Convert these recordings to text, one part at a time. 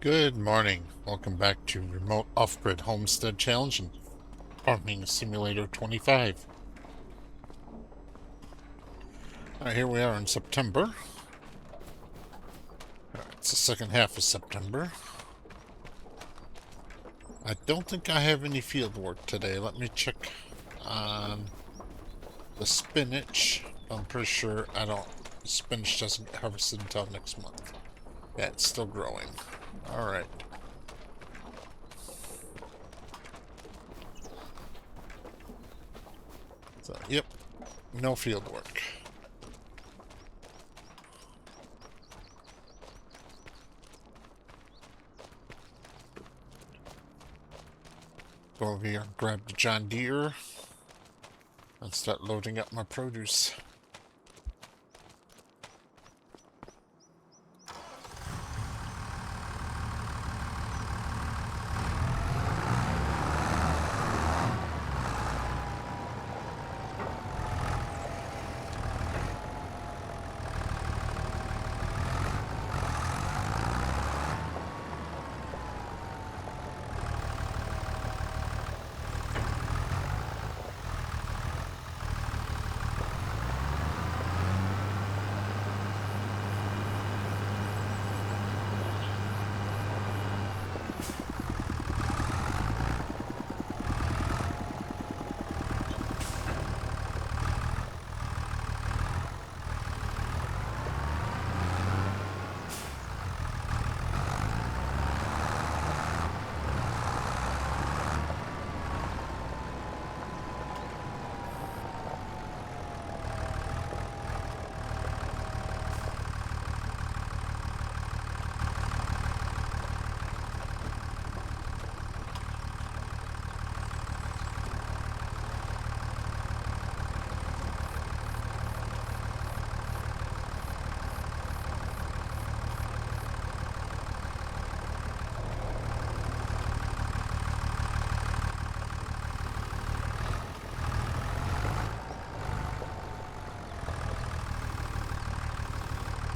Good morning. Welcome back to Remote Off-Grid Homestead Challenge and Farming Simulator 25. Alright, here we are in September. It's the second half of September. I don't think I have any field work today. Let me check on the spinach. I'm pretty sure spinach doesn't get harvested until next month. Yeah, it's still growing. Alright. So, yep, no field work. Go over here and grab the John Deere and start loading up my produce.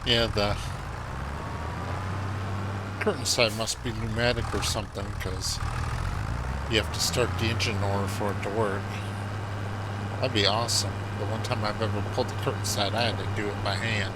Yeah, the curtain side must be pneumatic or something, because you have to start the engine in order for it to work. That'd be awesome. The one time I've ever pulled the curtain side, I had to do it by hand.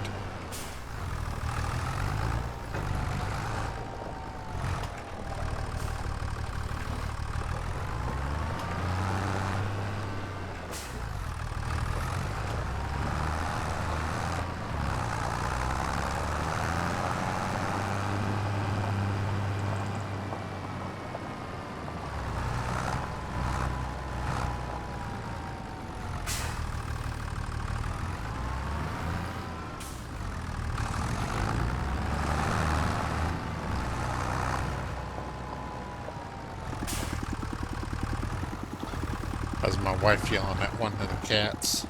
That's my wife yelling at one of the cats.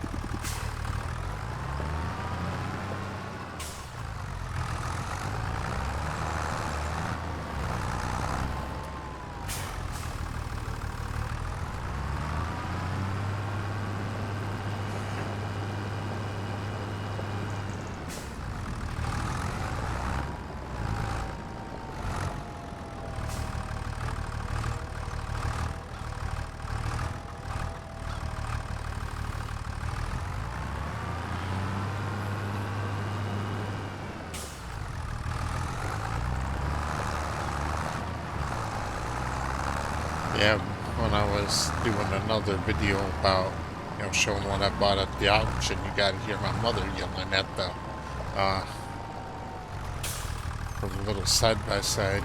Yeah, when I was doing another video about, showing what I bought at the auction, you gotta hear my mother yelling at the little side-by-side.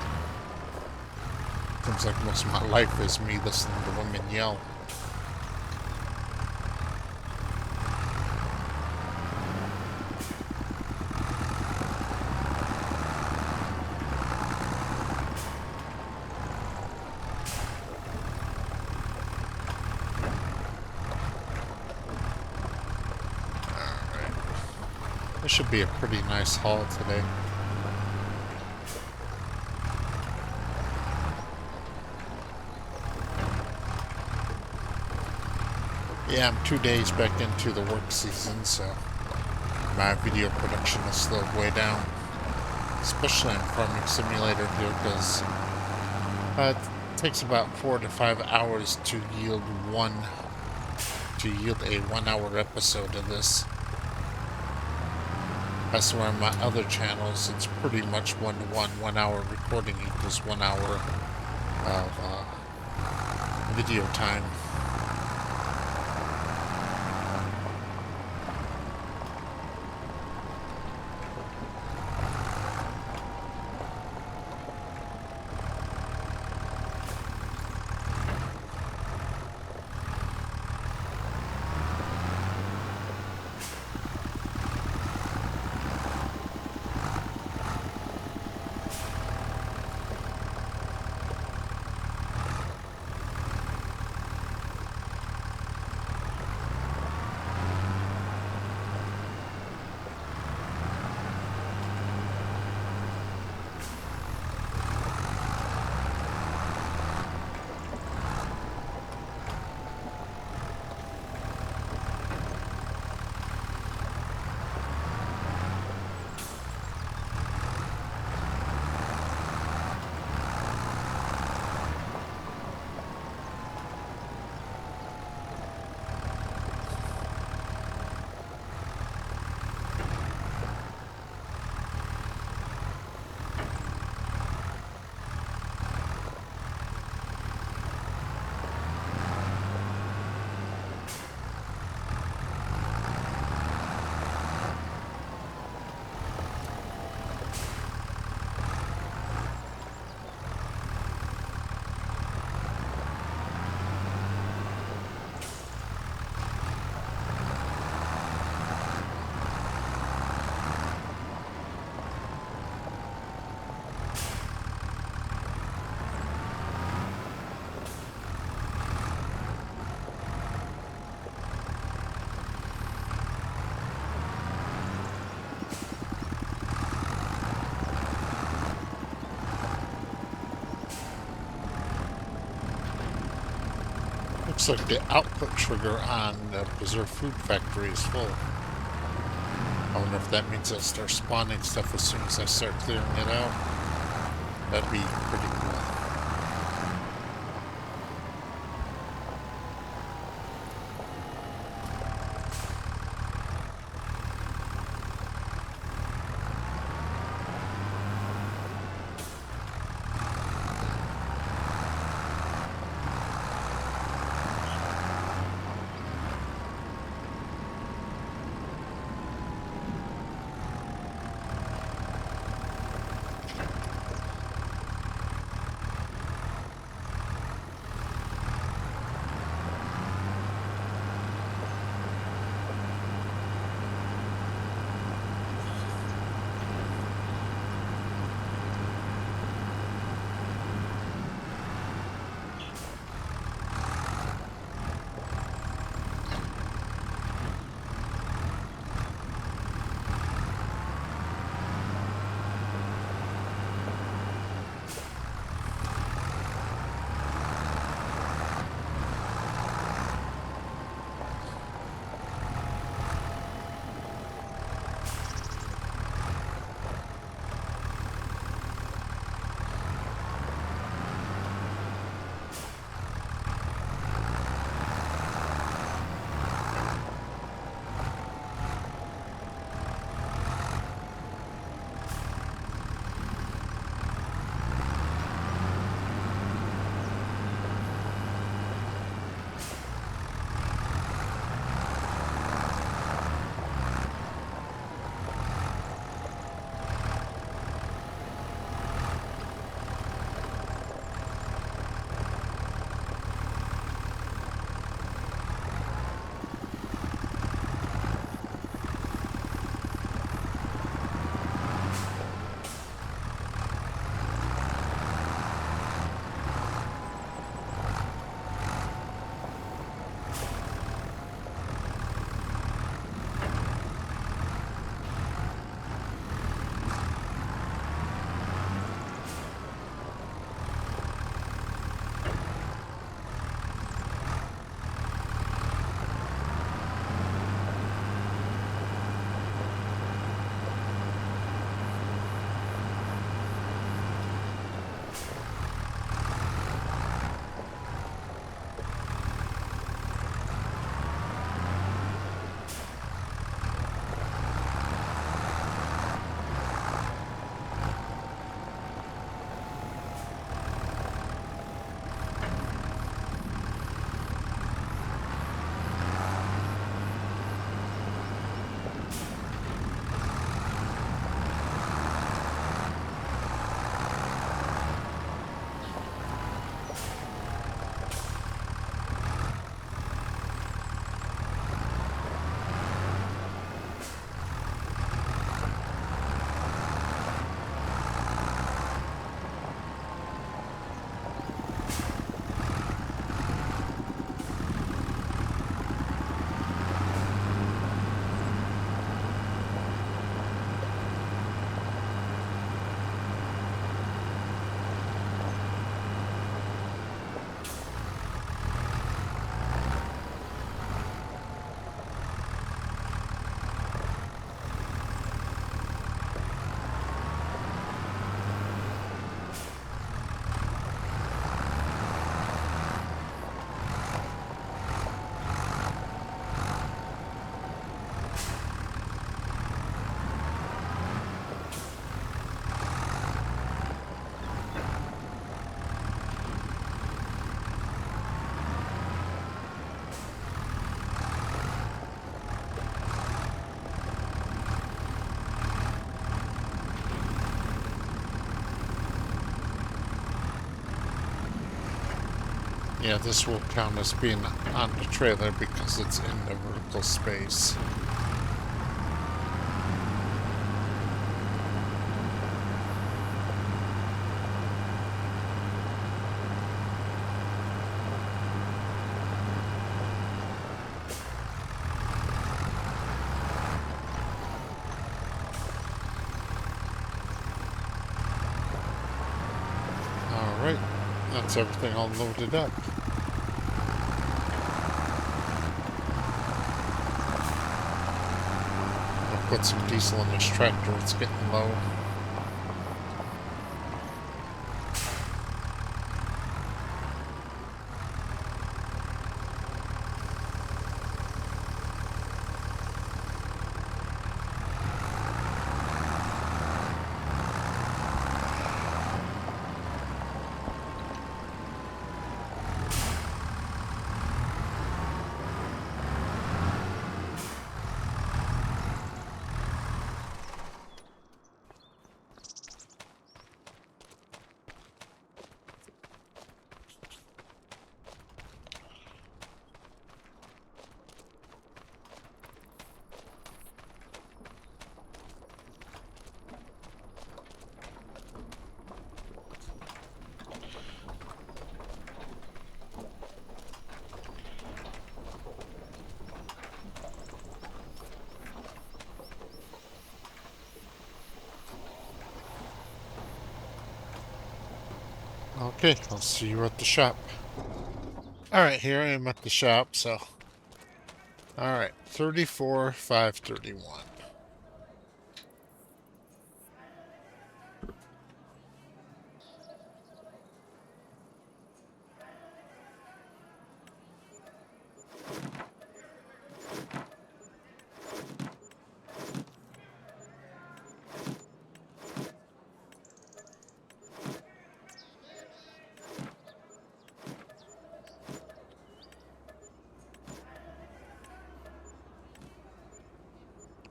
Seems like most of my life is me listening to women yell. This should be a pretty nice haul today. Yeah, I'm 2 days back into the work season, so my video production is slowed way down. especially in Farming Simulator here, because it takes about 4 to 5 hours to yield a 1 hour episode of this. That's where on my other channels, it's pretty much 1 to 1. 1 hour recording equals 1 hour of video time. Looks like the output trigger on the Preserve Food Factory is full. I wonder if that means I'll start spawning stuff as soon as I start clearing it out. That'd be pretty cool. Yeah, this will count as being on the trailer because it's in the vertical space. Alright, that's everything all loaded up. I'll put some diesel in this tractor, it's getting low. Okay, I'll see you at the shop. Alright, here I am at the shop, so. Alright, 34,531.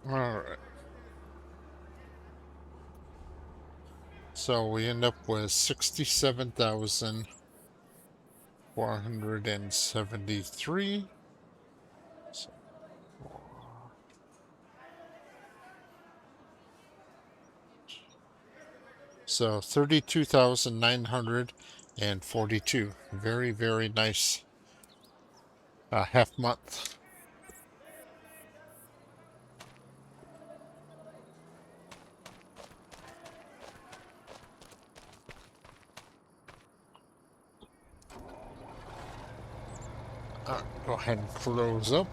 Alright. So we end up with 67,473. So, so 32,942. Very, very nice half month. Go ahead and close up.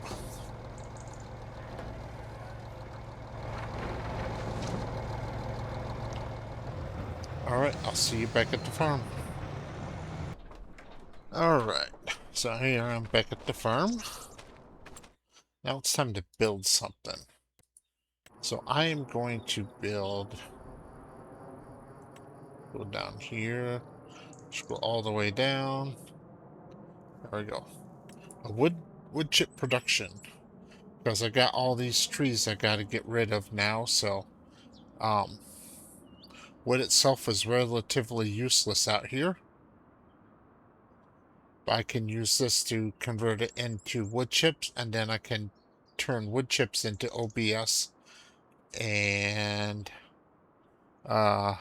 Alright, I'll see you back at the farm. Alright, so here I'm back at the farm. Now it's time to build something. So I am going to build, go down here, scroll all the way down. There we go. A wood chip production. Because I got all these trees I got to get rid of now, so um, wood itself is relatively useless out here. I can use this to convert it into wood chips, and then I can turn wood chips into OBS and uh,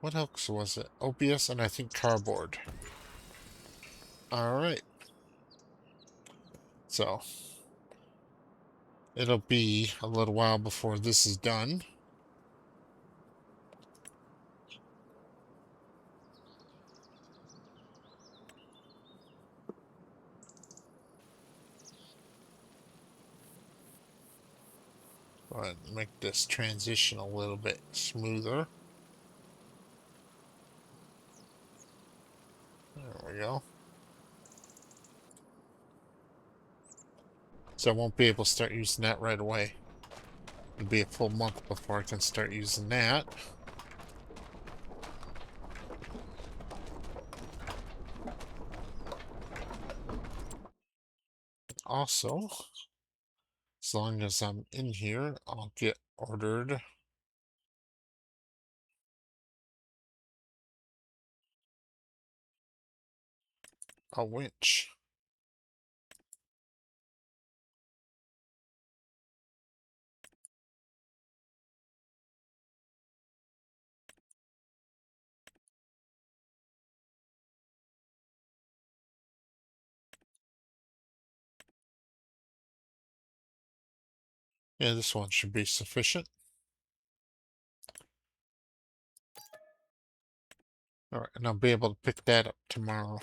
what else was it? OBS and I think cardboard. All right. So it'll be a little while before this is done. Go ahead and make this transition a little bit smoother. There we go. So I won't be able to start using that right away. It'll be a full month before I can start using that. Also, as long as I'm in here, I'll get ordered a winch. Yeah, this one should be sufficient. All right, and I'll be able to pick that up tomorrow.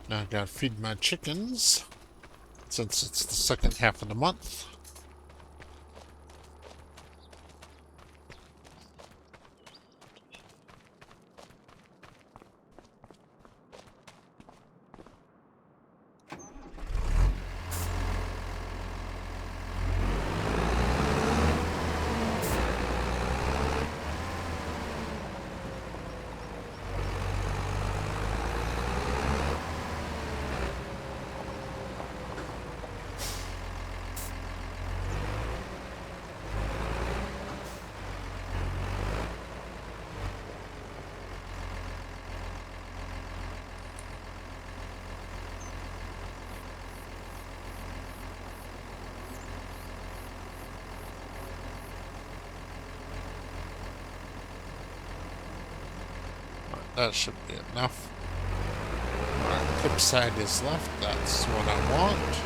Now I gotta feed my chickens, since it's the second half of the month. That should be enough. Alright, tip side is left. That's what I want.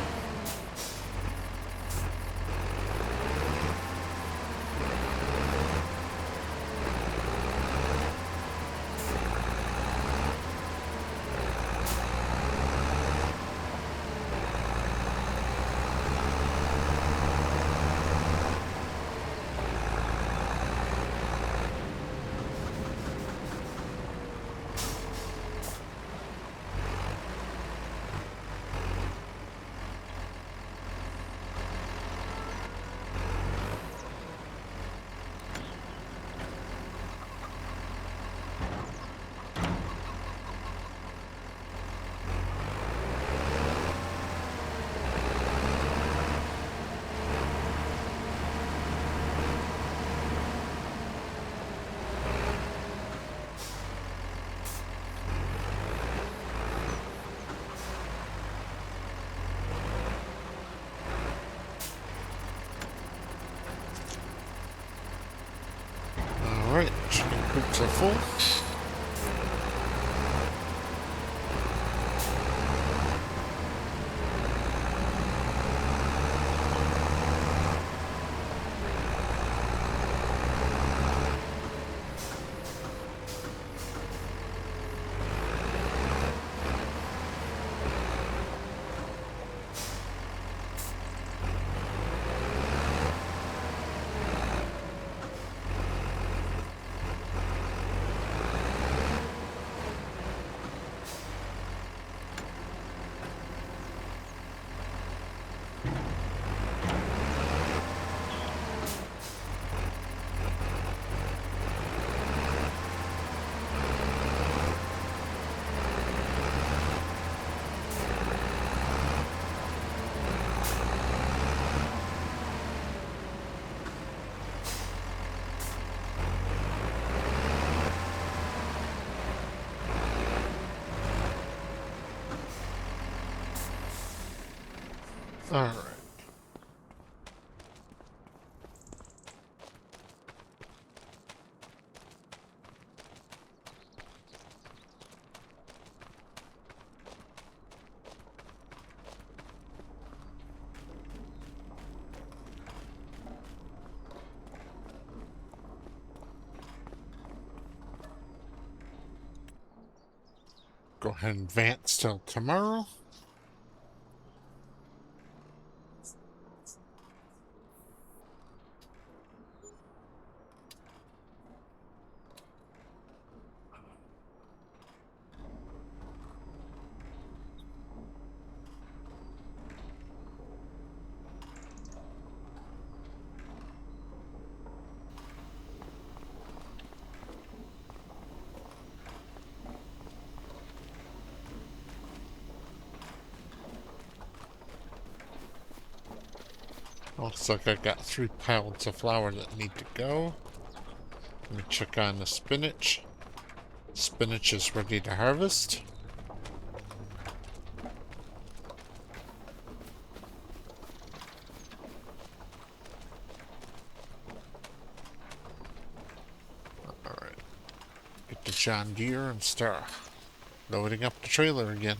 Alright, chicken coops are full. Alright. Go ahead and advance till tomorrow. Looks like I got 3 pallets of flour that need to go. Let me check on the spinach. Spinach is ready to harvest. Alright. Get the John Deere and start loading up the trailer again.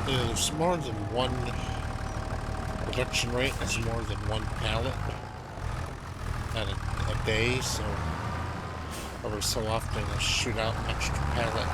Yeah, there's more than one production rate is more than one pallet at a day, so every so often I shoot out an extra pallet.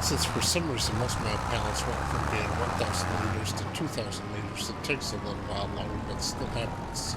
Since for some reason most of my pallets went from being 1,000 liters to 2,000 liters, it takes a little while longer, but it still happens.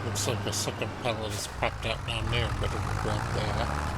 Looks like a second pallet is popped out down there, better grab that.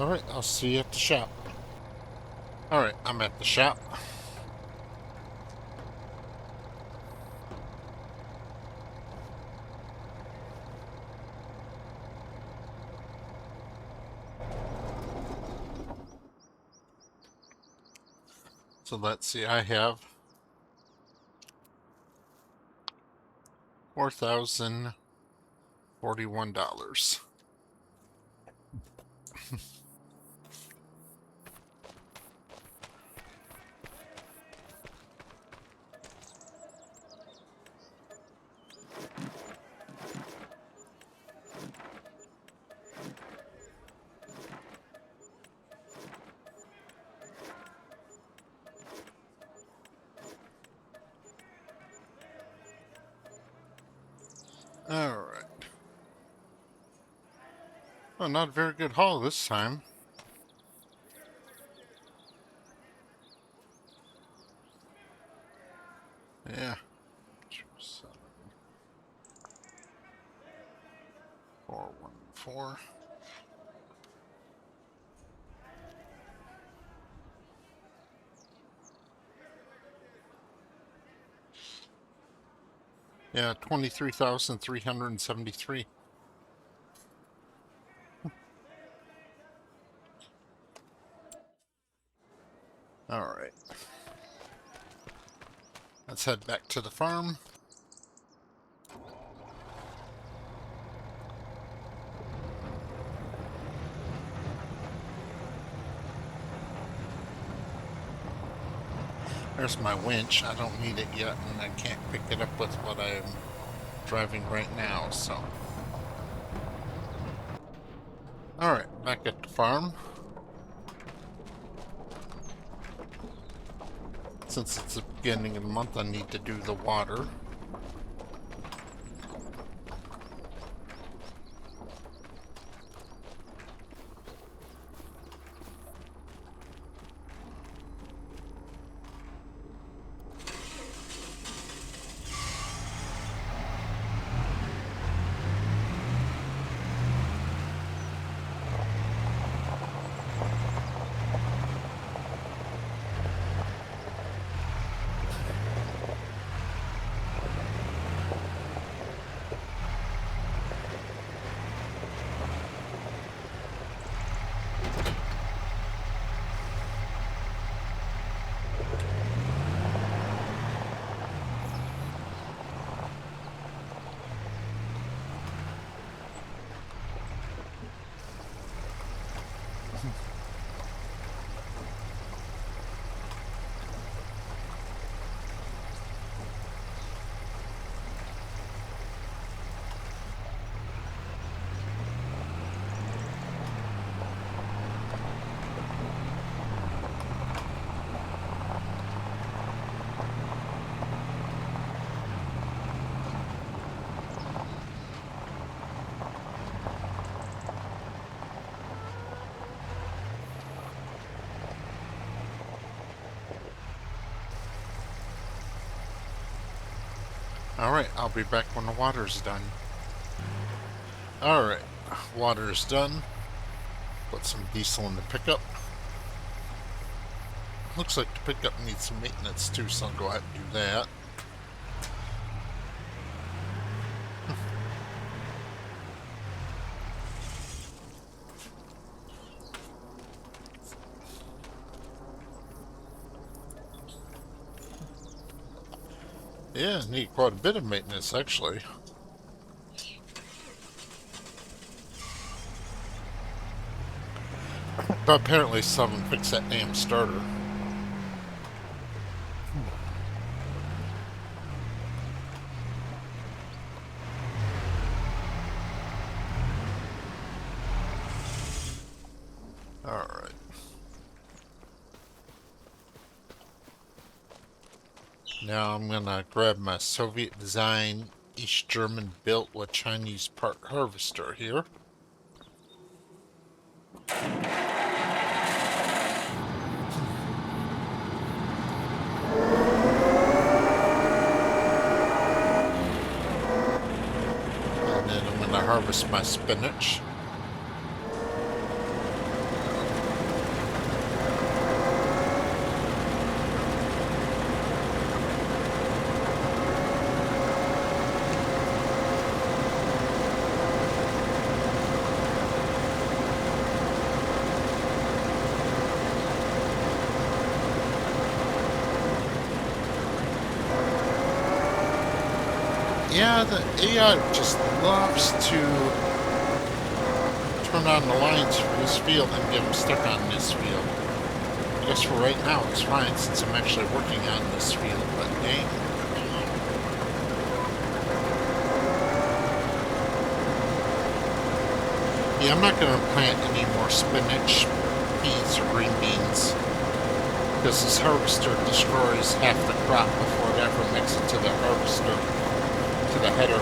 Alright, I'll see you at the shop. Alright, I'm at the shop. So let's see, I have $4,041. Alright. Well, not a very good haul this time. Yeah. 414. Yeah, 23,373. Alright. Let's head back to the farm. There's my winch. I don't need it yet, and I can't pick it up with what I'm driving right now, so. Alright, back at the farm. Since it's the beginning of the month, I need to do the water. Alright, I'll be back when the water's done. Alright, water's done. Put some diesel in the pickup. Looks like the pickup needs some maintenance too, so I'll go ahead and do that. Yeah, need quite a bit of maintenance actually. But apparently someone fixed that damn starter. Alright. Now I'm gonna grab my Soviet design, East German built with Chinese part harvester here. And then I'm gonna harvest my spinach. Yeah, the AI just loves to turn on the lines for this field and get them stuck on this field. I guess for right now it's fine since I'm actually working on this field, but dang. Yeah, I'm not going to plant any more spinach, peas, or green beans because this harvester destroys half the crop before it ever makes it to the harvester, to the header.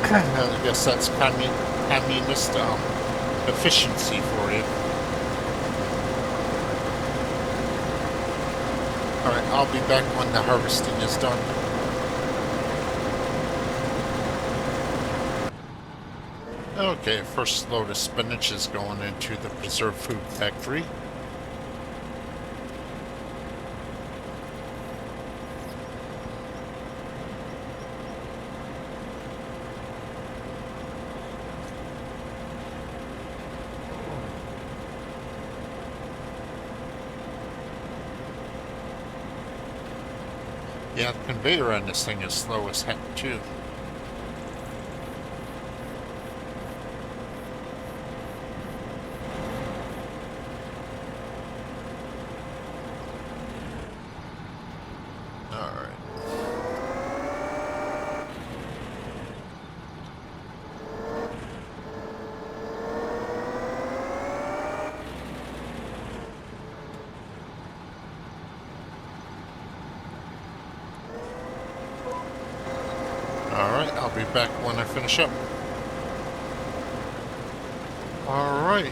I guess that's communist efficiency for you. Alright, I'll be back when the harvesting is done. Okay, first load of spinach is going into the preserved food factory. Yeah, the conveyor on this thing is slow as heck, too. Alright. Alright, I'll be back when I finish up. Alright.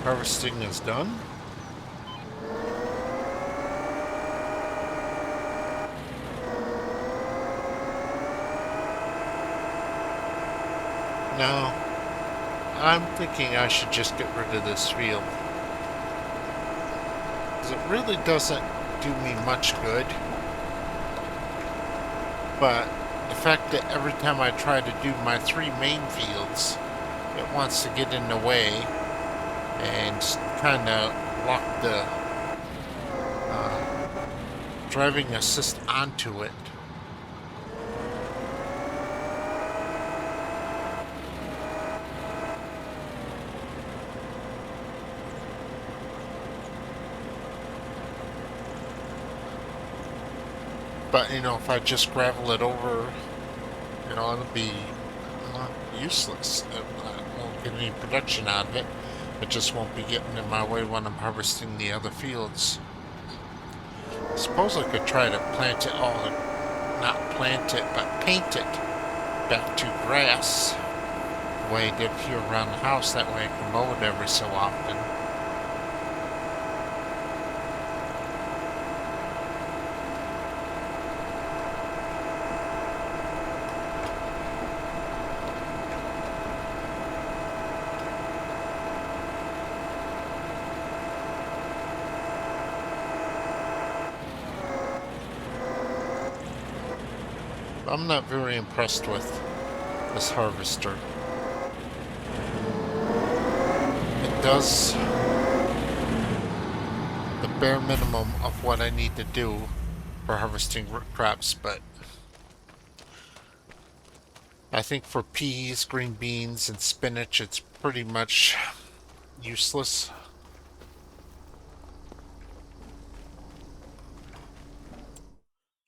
Harvesting is done. Now, I'm thinking I should just get rid of this field. Because it really doesn't do me much good. But the fact that every time I try to do my 3 main fields, it wants to get in the way and kind of lock the driving assist onto it. But, you know, if I just gravel it over, you know, it'll be useless. I won't get any production out of it. It just won't be getting in my way when I'm harvesting the other fields. I suppose I could try to plant it all, not plant it, but paint it back to grass. The way I did here around the house, that way I can mow it every so often. I'm not very impressed with this harvester. It does the bare minimum of what I need to do for harvesting crops, but I think for peas, green beans, and spinach, it's pretty much useless.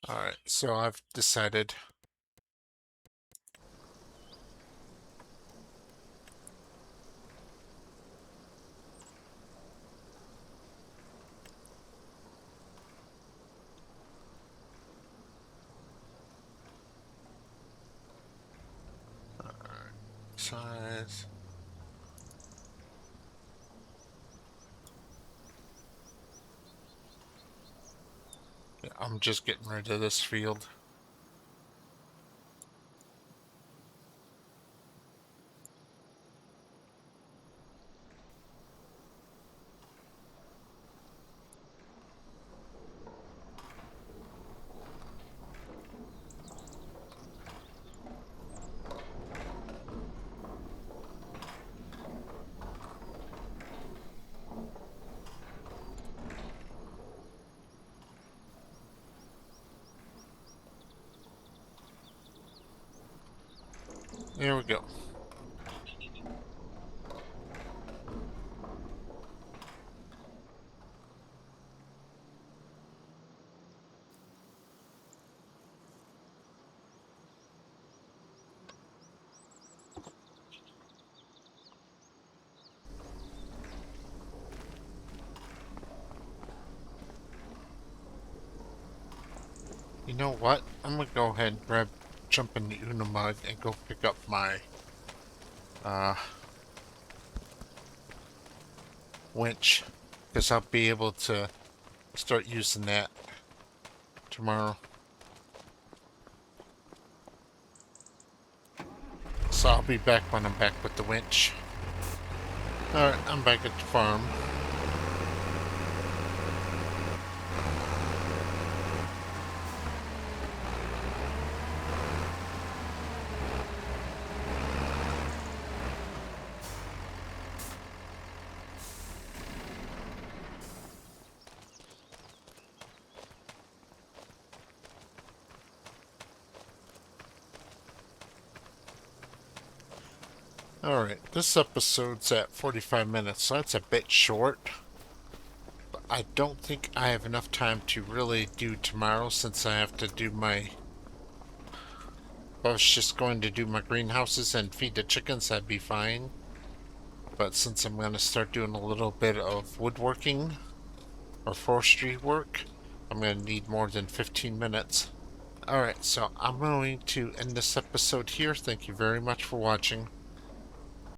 Alright, so I've decided. Size. Yeah, I'm just getting rid of this field. There we go. You know what? I'm gonna go ahead and jump in the Unimog and go pick up my uh, winch, because I'll be able to start using that tomorrow. So I'll be back when I'm back with the winch. Alright, I'm back at the farm. Alright, this episode's at 45 minutes, so that's a bit short. But I don't think I have enough time to really do tomorrow, since I have to do my... If I was just going to do my greenhouses and feed the chickens, that'd be fine. But since I'm going to start doing a little bit of woodworking or forestry work, I'm going to need more than 15 minutes. Alright, so I'm going to end this episode here. Thank you very much for watching.